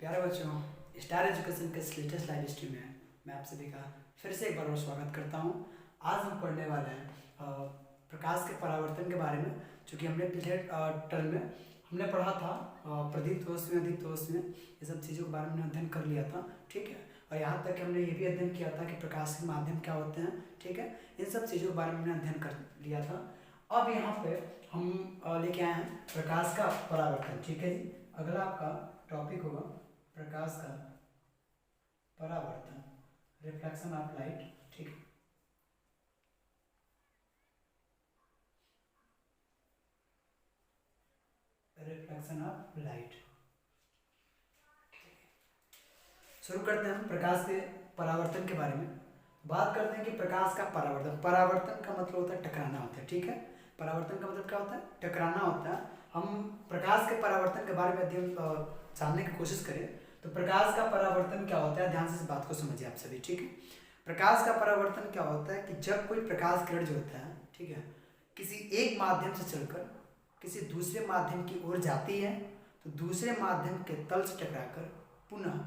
प्यारे बच्चों, star education के इस लेटेस्ट लाइव स्ट्रीम में मैं आप सभी का फिर से एक बार और स्वागत करता हूं। आज हम पढ़ने वाले हैं प्रकाश के परावर्तन के बारे में, जो कि हमने पिछले टर्म में हमने पढ़ा था। प्रदीप्त रश्मि, अधिक रश्मि, ये सब चीज़ों के बारे में हमने अध्ययन कर लिया था। ठीक है, और यहाँ तक हमने ये भी अध्ययन किया था कि प्रकाश के माध्यम क्या होते हैं। ठीक है, इन सब चीज़ों के बारे में हमने अध्ययन कर लिया था। अब यहाँ पे हम लेके आए हैं प्रकाश का परावर्तन। ठीक है जी, अगला आपका टॉपिक होगा प्रकाश का परावर्तन, रिफ्लेक्शन ऑफ लाइट। ठीक है, रिफ्लेक्शन ऑफ लाइट। शुरू करते हैं हम प्रकाश के परावर्तन के बारे में। बात करते हैं कि प्रकाश का परावर्तन, परावर्तन का मतलब होता है टकराना होता है। ठीक है, परावर्तन का मतलब क्या होता है? टकराना होता है। हम प्रकाश के परावर्तन के बारे में अध्ययन जानने की कोशिश करें तो प्रकाश का परावर्तन क्या होता है, ध्यान से इस बात को समझिए आप सभी। ठीक है, प्रकाश का परावर्तन क्या होता है कि जब कोई प्रकाश किरण जो होता है, ठीक है, किसी एक माध्यम से चलकर किसी दूसरे माध्यम की ओर जाती है तो दूसरे माध्यम के तल से टकराकर पुनः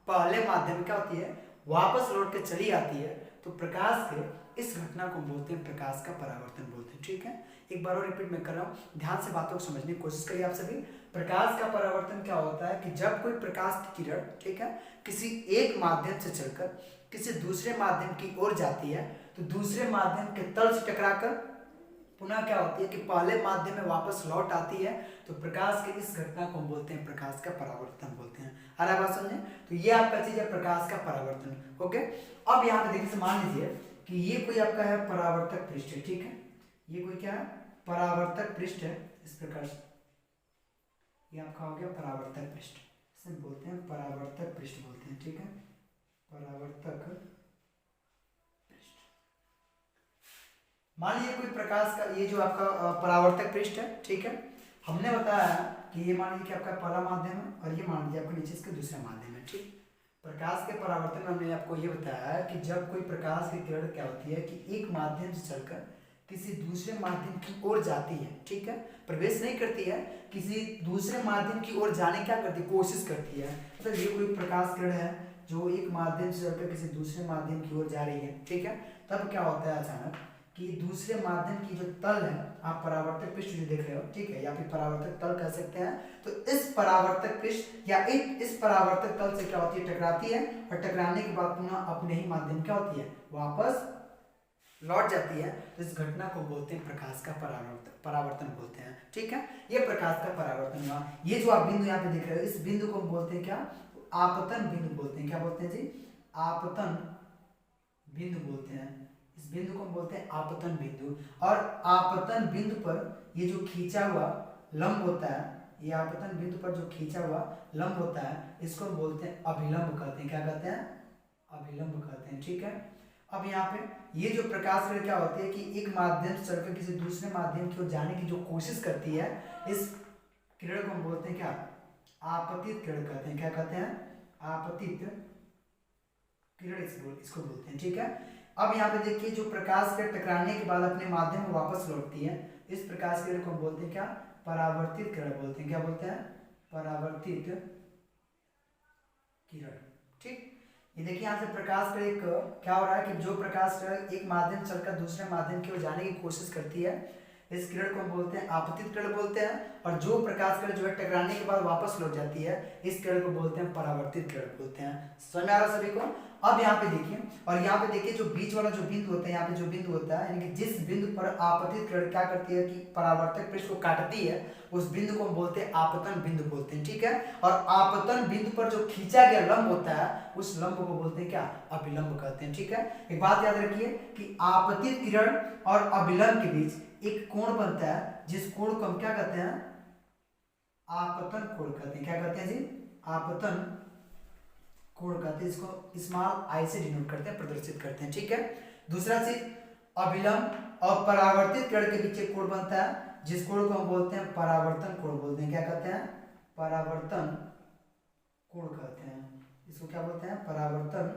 पहले माध्यम क्या होती है, वापस लौट के चली आती है, तो प्रकाश के इस घटना को बोलते हैं प्रकाश का परावर्तन बोलते हैं। ठीक है, एक बार और रिपीट मैं कर रहा हूँ, ध्यान से बातों को समझने की कोशिश करिए आप सभी। प्रकाश का परावर्तन क्या होता है कि जब कोई प्रकाश की किरण, ठीक है, किसी एक माध्यम से चलकर किसी दूसरे माध्यम की ओर जाती है तो दूसरे माध्यम के तल से टकराकर पुनः क्या होती है कि पहले माध्यम में वापस लौट आती है, तो प्रकाश के इस घटना को हम बोलते हैं प्रकाश का परावर्तन बोलते हैं। आ रहा बात समझे? तो ये आपका चीज है प्रकाश का परावर्तन। ओके, अब यहाँ पे देखिए, मान लीजिए कि ये कोई आपका है परावर्तक पृष्ठ है। ठीक है, ये कोई क्या है, परावर्तक पृष्ठ है। इस प्रकार से ये आपका हो गया परावर्तक पृष्ठ, इसे बोलते हैं परावर्तक पृष्ठ बोलते हैं। ठीक है, परावर्तक पृष्ठ। मान लीजिए कोई प्रकाश का ये जो आपका परावर्तक पृष्ठ है, ठीक है, हमने बताया कि ये मान लीजिए कि आपका पहला माध्यम है और ये मान लीजिए आपका नीचे इसका दूसरा माध्यम है। ठीक, प्रकाश के परावर्तन में हमने आपको ये बताया कि जब कोई प्रकाश की किरण क्या होती है कि एक माध्यम से चलकर किसी दूसरे माध्यम की ओर जाती है, ठीक है, प्रवेश नहीं करती है, किसी दूसरे माध्यम की ओर जाने क्या करती है, कोशिश करती है। मतलब ये कोई प्रकाश किरण है जो एक माध्यम से चलकर किसी दूसरे माध्यम की ओर जा रही है। ठीक है, तब क्या होता है अचानक कि दूसरे माध्यम की जो तल है, आप परावर्तक पृष्ठ जो देख रहे हो, ठीक है, या फिर परावर्तक तल कह सकते हैं, तो इस परावर्तक पृष्ठ या इस परावर्तक तल से क्या होती है, टकराती है, और टकराने के बाद पुनः अपने ही माध्यम क्या होती है, वापस लौट जाती है। तो इस घटना को बोलते हैं प्रकाश का परावर्तन बोलते हैं। ठीक है, ये प्रकाश का परावर्तन हुआ। ये जो आप बिंदु यहाँ पे देख रहे हो, इस बिंदु को बोलते हैं क्या, आपतन बिंदु बोलते हैं। क्या बोलते हैं जी, आपतन बिंदु बोलते हैं। इस बिंदु को हम बोलते हैं आपतन बिंदु। और आपतन बिंदु पर ये जो खींचा हुआ लंब होता है, ये आपतन बिंदु पर जो खींचा हुआ लंब होता है, इसको हम बोलते हैं अभिलंब कहते हैं। क्या कहते हैं, अभिलंब कहते हैं। ठीक है, अब यहाँ पे ये जो प्रकाश किरण क्या होती है कि एक माध्यम से चलकर किसी दूसरे माध्यम की ओर जाने की जो कोशिश करती है, इस किरण को हम बोलते हैं क्या, आपतित किरण कहते हैं। क्या कहते हैं, आपतित किरण इसको बोलते हैं। ठीक है, अब यहाँ पे देखिए जो प्रकाश किरण टकराने के बाद अपने माध्यम में वापस लौटती है, इस प्रकाश किरण को हम बोलते हैं क्या, परावर्तित किरण बोलते हैं। क्या बोलते हैं, परावर्तित किरण। ठीक, ये देखिए यहाँ से प्रकाश किरण एक क्या हो रहा है कि जो प्रकाश किरण एक माध्यम चलकर दूसरे माध्यम की ओर जाने की कोशिश करती है, इस किरण को हम बोलते हैं आपतित किरण बोलते हैं। और जो प्रकाश किरण जो है टकराने के बाद वापस लौट जाती है, इस किरण को बोलते हैं परावर्तित किरण बोलते हैं। समझ में आ रहा सभी को? अब यहाँ पे देखिए, और यहाँ पे देखिए जो बीच वाला जो बिंदु होता है, यहाँ पे जो बिंदु होता है, यानी कि जिस बिंदु पर आपतित किरण क्या करती है कि परावर्तक पृष्ठ को काटती है, उस बिंदु को हम बोलते हैं आपतन बिंदु बोलते हैं। ठीक है, और आपतन बिंदु पर जो खींचा गया लंब होता है, उस लंब को बोलते हैं क्या, अभिलंब कहते हैं। ठीक है, एक बात याद रखिए कि आपतित किरण और अभिलंब के बीच एक कोण बनता है, जिस कोण को हम क्या कहते हैं, आपतन कोण कहते हैं। क्या कहते हैं जी, आपतन कोण कहते हैं। इसको स्मॉल आई से डिनोट करते हैं, प्रदर्शित करते हैं। ठीक है, दूसरा चीज, अभिलंब और परावर्तित किरण के बीच एक कोण बनता है, जिस कोण को हम बोलते हैं परावर्तन कोण बोलते हैं। क्या कहते हैं, परावर्तन कोण कहते हैं। इसको क्या बोलते हैं, परावर्तन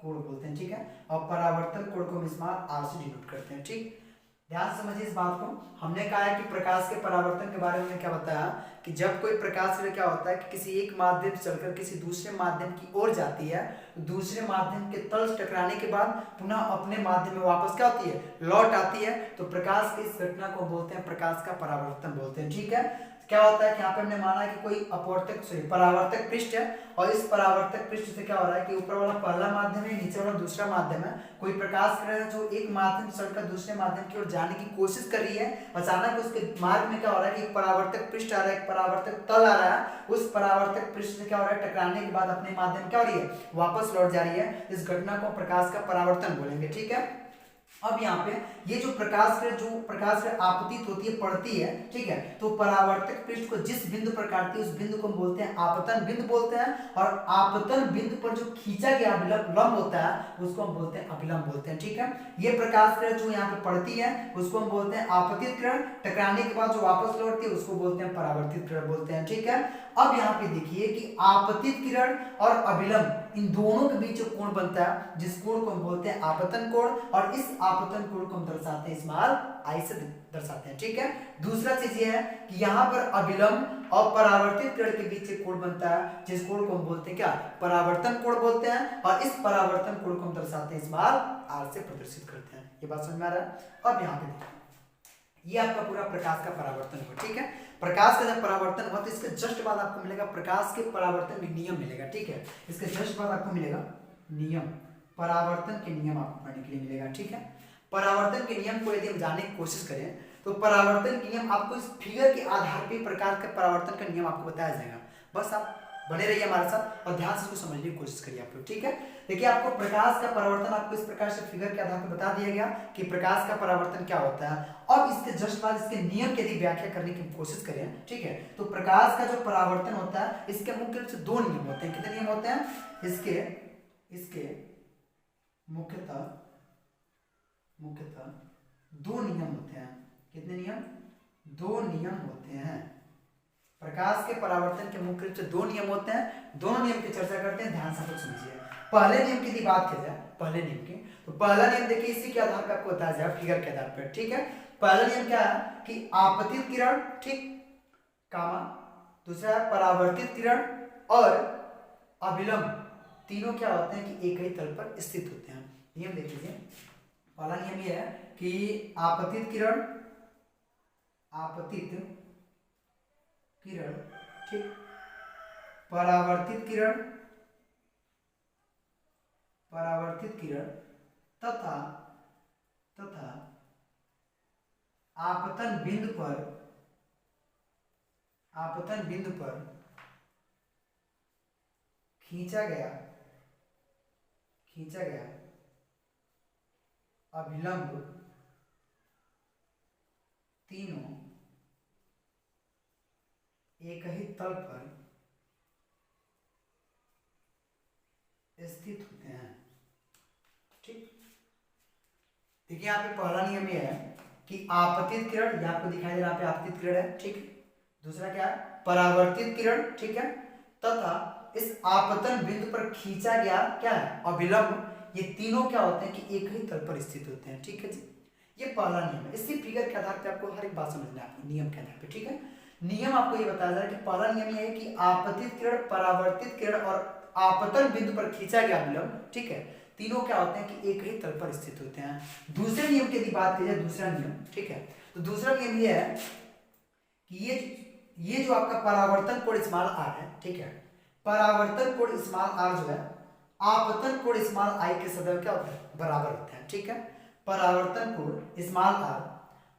कोण बोलते हैं। ठीक है, और परावर्तन कोण को हम स्मॉल आर से डिनोट करते हैं। ठीक, ध्यान से समझिए इस बात को। हमने कहा है कि प्रकाश के परावर्तन के बारे में क्या बताया कि जब कोई प्रकाश किरण क्या होता है कि किसी एक माध्यम से चलकर किसी दूसरे माध्यम की ओर जाती है, तो दूसरे माध्यम के तल से टकराने के बाद पुनः अपने माध्यम में वापस क्या होती है, लौट आती है, तो प्रकाश की इस घटना को बोलते हैं प्रकाश का परावर्तन बोलते हैं। ठीक है, क्या होता है कि यहाँ पे हमने माना कि कोई अपवर्तक परावर्तक पृष्ठ है और इस परावर्तक पृष्ठ से क्या हो रहा है कि ऊपर वाला पहला माध्यम है, नीचे वाला दूसरा माध्यम है। कोई प्रकाश किरण है जो एक माध्यम से चलकर दूसरे माध्यम की ओर जाने की कोशिश कर रही है, अचानक उसके मार्ग में क्या हो रहा है कि एक परावर्तक पृष्ठ आ रहा है, एक परावर्तक तल आ रहा है, उस परावर्तक पृष्ठ से क्या हो रहा है, टकराने के बाद अपने माध्यम क्या हो रही है, वापस लौट जा रही है। इस घटना को प्रकाश का परावर्तन बोलेंगे। ठीक है, अब यहाँ पे ये जो प्रकाश किरण आपतित होती है, पड़ती है, ठीक है, तो परावर्तक पृष्ठ को जिस बिंदु पर काटती है उस बिंदु को हम बोलते हैं आपतन बिंदु बोलते हैं, और आपतन बिंदु पर जो खींचा गया लंब होता है उसको हम बोलते हैं अभिलंब बोलते हैं। ठीक है, ये प्रकाश किरण जो यहाँ पे पड़ती है उसको हम बोलते हैं आपतित किरण, टकराने के बाद जो वापस लौटती है उसको बोलते हैं परावर्तित किरण बोलते हैं। ठीक है, अब यहाँ पे देखिए कि आपतित किरण और अभिलंब इन दोनों के बीच जो कोण बनता है, जिस कोण को हम बोलते हैं आपतन कोण, और इस आपतन कोण को हम दर्शाते हैं स्मॉल आई से दर्शाते हैं। ठीक है, दूसरा चीज ये है कि यहाँ पर अभिलंब और परावर्तित किरण के बीच एक कोण बनता है जिस कोण को हम बोलते हैं क्या, परावर्तन कोण बोलते हैं, और इस परावर्तन कोण को हम दर्शाते हैं स्मॉल आर से प्रदर्शित करते हैं। ये बात समझ में आ रहा है। अब यहाँ पे देखिए ये आपका पूरा प्रकाश का परावर्तन हुआ। ठीक है, प्रकाश का जब परावर्तन हुआ तो इसके जस्ट बाद आपको मिलेगा प्रकाश के परावर्तन में नियम मिलेगा। ठीक है, इसके जस्ट बाद आपको मिलेगा नियम, परावर्तन के नियम आपको पढ़ने के लिए मिलेगा। ठीक है, परावर्तन के नियम को यदि हम जानने की कोशिश करें तो परावर्तन के नियम आपको इस फिगर के आधार पर प्रकार के परावर्तन का नियम आपको बताया जाएगा। बस आप बने रहिए हमारे साथ और ध्यान से इसको समझने की कोशिश करिए आप लोग। ठीक है, देखिए आपको प्रकाश का परावर्तन आपको इस प्रकार से फिगर के आधार पर बता दिया गया कि प्रकाश का परावर्तन क्या होता है। अब इसके जस्ट बाद इसके नियम की यदि व्याख्या करने की कोशिश करें, ठीक है, तो प्रकाश का जो परावर्तन होता है इसके मुख्य रूप से दो नियम होते हैं। कितने नियम होते हैं इसके मुख्यतः दो नियम होते हैं। कितने नियम, दो नियम होते हैं। प्रकाश के परावर्तन के मुख्य रूप से दो नियम होते हैं। दोनों नियम की चर्चा करते हैं, ध्यान से समझिए। पहले नियम की यदि बात की जाए, पहले नियम की, तो पहला नियम देखिए इसी के आधार पर आपको बताया जाए फिगर के आधार पर। ठीक है, पहला नियम क्या है कि आपतित किरण, ठीक, कामा, दूसरा है परावर्तित किरण और अभिलंब, तीनों क्या होते हैं कि एक ही तल पर स्थित होते हैं। नियम देख लीजिए, पहला नियम यह है कि आपतित किरण, ठीक, परावर्तित किरण तथा आपतन बिंदु पर खींचा गया अभिलंब, तीनों एक ही तल पर स्थित होते हैं। ठीक, देखिए यहाँ पे पहला नियम यह है कि आपतित किरण, ये आपको दिखाई दे रहा है, यहाँ पे आपतित किरण है, ठीक, दूसरा क्या है, परावर्तित किरण, ठीक है, तथा इस आपतन बिंदु पर खींचा गया क्या है, अभिलंब, ये तीनों क्या होते हैं कि एक ही तल पर स्थित होते हैं। ठीक है जी, ये पहला नियम है। इसी फिगर के आधार पर आपको हर एक बात समझना है, आपको नियम के आधार पर। ठीक है, नियम आपको ये बताया जा रहा है कि पहला नियम ये है कि आपतित किरण, परावर्तित किरण और आपतन बिंदु पर खींचा गया अभिलंब, ठीक है, तीनों क्या होते हैं कि एक ही तल पर स्थित होते हैं। दूसरे नियम की यदि बात की जाए, दूसरा नियम, ठीक है, तो दूसरा नियम ये है कि ये जो आपका परावर्तन कोण स्मॉल आर है, ठीक है, परावर्तन कोण स्मॉल आर जो है आपतन कोण स्मॉल आई के सदैव क्या होता है, बराबर होता है। ठीक है, परावर्तन कोण स्मॉल आर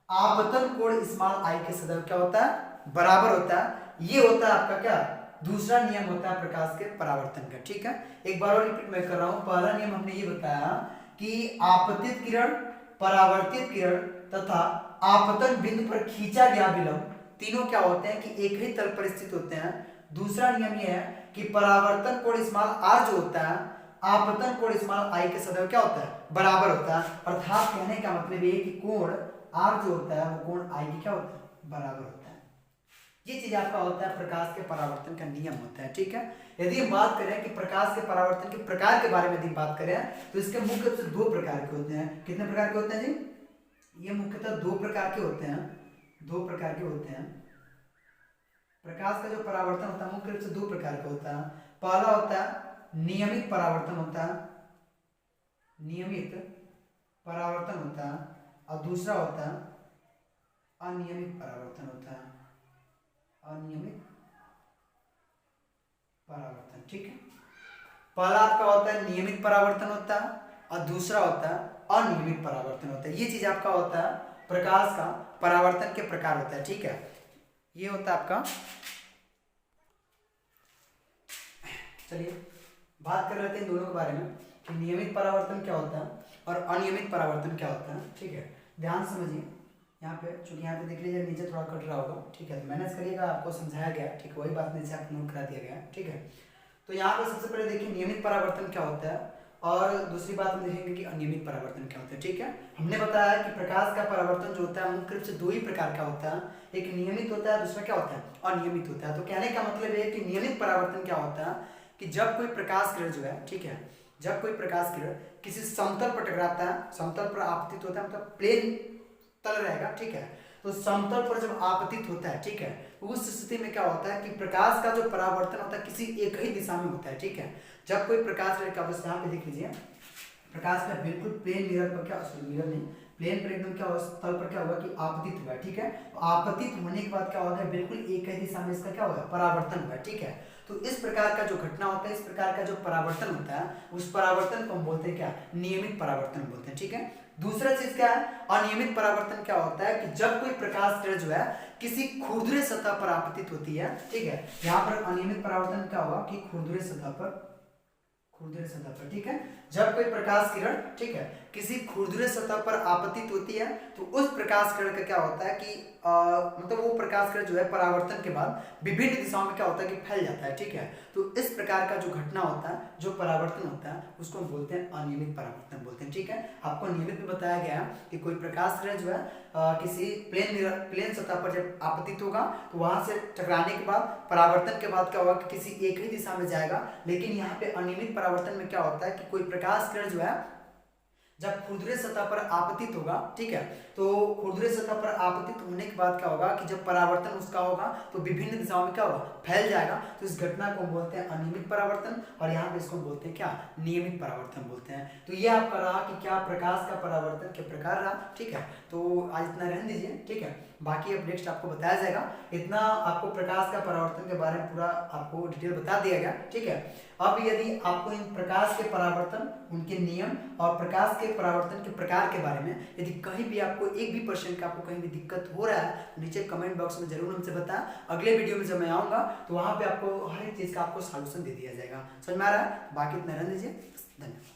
आपतन कोण स्मॉल आई के सदैव क्या होता है, बराबर होता है। ये होता है आपका क्या, दूसरा नियम होता है प्रकाश के परावर्तन का। ठीक है, एक बार और रिपीट मैं कर रहा हूं। पहला नियम हमने ये बताया कि आपतित किरण, परावर्तित किरण तथा आपतन बिंदु पर खींचा गया अभिलंब, तीनों क्या होते हैं कि एक ही तल पर स्थित होते हैं। दूसरा नियम यह है कि परावर्तन कोण स्मॉल आर जो होता है आपतन कोण स्मॉल आई के सदैव क्या होता है, बराबर होता है। अर्थात कहने का मतलब ये कि कोण आर जो होता है वो कोण आई की क्या होता है, बराबर होता है। ये चीज आपका होता है प्रकाश के परावर्तन का नियम होता है। ठीक है, यदि हम बात करें कि प्रकाश के परावर्तन के प्रकार के बारे में यदि बात करें तो इसके मुख्य रूप से दो प्रकार के होते हैं। कितने प्रकार के होते हैं जी, ये मुख्यतः दो प्रकार के होते हैं, दो प्रकार के होते हैं। प्रकाश का जो परावर्तन होता है मुख्य रूप से दो प्रकार का होता है। पहला होता है नियमित परावर्तन होता है, नियमित परावर्तन होता है, और दूसरा होता है अनियमित परावर्तन होता है, अनियमित परावर्तन। ठीक है, पहला आपका होता है नियमित परावर्तन होता है और दूसरा होता है अनियमित परावर्तन होता है। ये चीज आपका होता है प्रकाश का परावर्तन के प्रकार होता है। ठीक है, ये होता है आपका। चलिए बात कर लेते हैं दोनों के बारे में कि नियमित परावर्तन क्या होता है और अनियमित परावर्तन क्या होता है। ठीक है, ध्यान समझिए यहाँ पे, चूंकि यहाँ पे देख लीजिए नीचे थोड़ा कट रहा होगा। ठीक है, तो मैनेज करिएगा, आपको समझाया गया। ठीक है, वही बात नीचे आपको नोट करा दिया गया। ठीक है, तो यहाँ पे सबसे पहले देखिए नियमित परावर्तन क्या होता है और दूसरी बात हम देखेंगे कि अनियमित परावर्तन क्या होता है। ठीक है, हमने बताया कि प्रकाश का परावर्तन जो होता है मुख्य रूप से दो ही प्रकार का होता है, एक नियमित होता है, दूसरा क्या होता है अनियमित होता है। तो कहने का मतलब है कि नियमित परावर्तन क्या होता है कि जब कोई प्रकाश किरण जो है, ठीक है, जब कोई प्रकाश किरण किसी समतल पर टकराता है, समतल पर आपतित होता है, मतलब प्लेन तल रहेगा। ठीक है, तो समतल पर जब आपतित होता है, ठीक है, उस स्थिति में क्या होता है कि प्रकाश का जो परावर्तन होता है किसी एक ही दिशा में होता है। ठीक है, जब कोई प्रकाश रेखा, बस यहाँ पे देख लीजिए प्रकाश का बिल्कुल प्लेन मिरर पर क्या, मिरर नहीं, प्लेन पर एकदम क्या होगा, तल पर क्या होगा कि आपतित हुआ। ठीक है, तो आपतित होने के बाद क्या होगा, बिल्कुल एक ही दिशा में इसका क्या होगा परावर्तन हुआ। ठीक है, तो इस प्रकार का जो घटना होता है, इस प्रकार का जो परावर्तन होता है, उस परावर्तन को हम बोलते हैं क्या, नियमित परावर्तन बोलते हैं। ठीक है, दूसरा चीज क्या है, अनियमित परावर्तन क्या होता है कि जब कोई प्रकाश किरण जो है किसी खुरदुरे सतह पर आपतित होती है। ठीक है, यहाँ पर अनियमित परावर्तन क्या होगा कि खुरदुरे सतह पर, खुरदुरे सतह पर। ठीक है, जब कोई प्रकाश किरण, ठीक है, किसी खुरदुरे सतह पर आपतित होती है तो उस प्रकाश किरण का क्या होता है कि मतलब वो प्रकाश किरण जो है परावर्तन के बाद विभिन्न दिशाओं में क्या होता है कि फैल जाता है। ठीक है, तो इस प्रकार का जो घटना होता है, जो परावर्तन होता है, उसको हम बोलते हैं अनियमित परावर्तन बोलते हैं। ठीक है, आपको नियमित में बताया गया कि कोई प्रकाश किरण जो है किसी प्लेन सतह पर जब आपतित होगा तो वहां से टकराने के बाद परावर्तन के बाद क्या होगा कि किसी एक ही दिशा में जाएगा। लेकिन यहाँ पे अनियमित परावर्तन में क्या होता है कि कोई प्रकाश किरण जो है जब खुरदुरे सतह पर आपतित होगा, ठीक है, तो खुरदुरे सतह पर आपतित होने के बाद क्या होगा कि जब परावर्तन उसका होगा तो विभिन्न दिशाओं में क्या होगा फैल जाएगा। तो इस घटना को बोलते हैं अनियमित परावर्तन और यहाँ पे इसको बोलते हैं क्या, नियमित परावर्तन बोलते हैं। तो ये आपका रहा कि क्या प्रकाश का परावर्तन के प्रकार रहा। ठीक है, तो आज इतना रहने दीजिए। ठीक है, बाकी अब नेक्स्ट आपको बताया जाएगा। इतना आपको प्रकाश का परावर्तन के बारे में पूरा आपको डिटेल बता दिया गया। ठीक है, अब यदि आपको इन प्रकाश के परावर्तन, उनके नियम और प्रकाश के परावर्तन के प्रकार के बारे में यदि कहीं भी आपको एक भी % का आपको कहीं भी दिक्कत हो रहा है तो नीचे कमेंट बॉक्स में जरूर हमसे बताएं। अगले वीडियो में जब मैं आऊँगा तो वहाँ पे आपको हर एक चीज़ का आपको सॉल्यूशन दे दिया जाएगा। समझ में आ रहा है? बाकी इतना रहने दीजिए। धन्यवाद।